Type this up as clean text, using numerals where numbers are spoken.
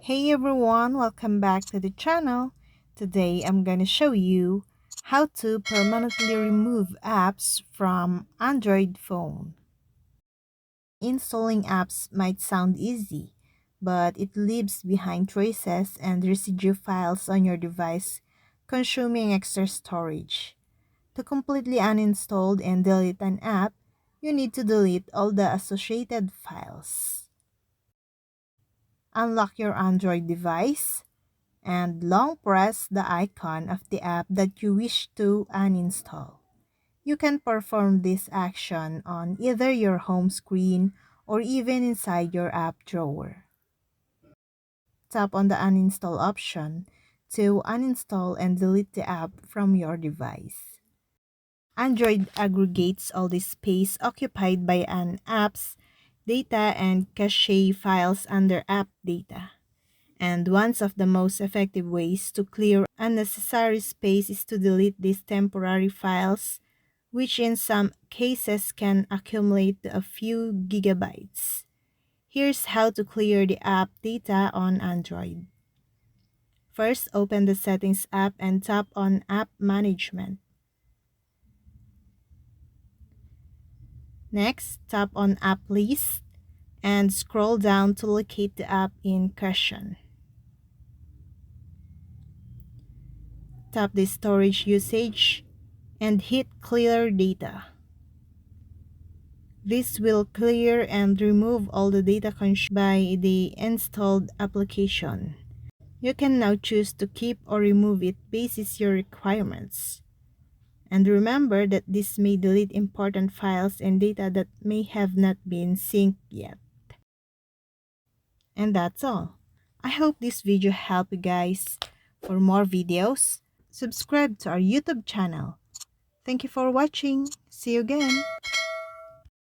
Hey everyone, welcome back to the channel. Today I'm going to show you how to permanently remove apps from Android phone. Installing apps might sound easy, but it leaves behind traces and residue files on your device, consuming extra storage. To completely uninstall and delete an app, you need to delete all the associated files. Unlock your Android device and long press the icon of the app that you wish to uninstall. You can perform this action on either your home screen or even inside your app drawer. Tap on the uninstall option to uninstall and delete the app from your device. Android aggregates all the space occupied by an app's data and cache files under app data. And one of the most effective ways to clear unnecessary space is to delete these temporary files, which in some cases can accumulate to a few gigabytes. Here's how to clear the app data on Android. First, open the Settings app and tap on App Management. Next, tap on App List and scroll down to locate the app in question. Tap the Storage Usage and hit Clear Data. This will clear and remove all the data consumed by the installed application. You can now choose to keep or remove it based on your requirements. And remember that this may delete important files and data that may have not been synced yet. And that's all. I hope this video helped you guys. For more videos, subscribe to our YouTube channel. Thank you for watching. See you again.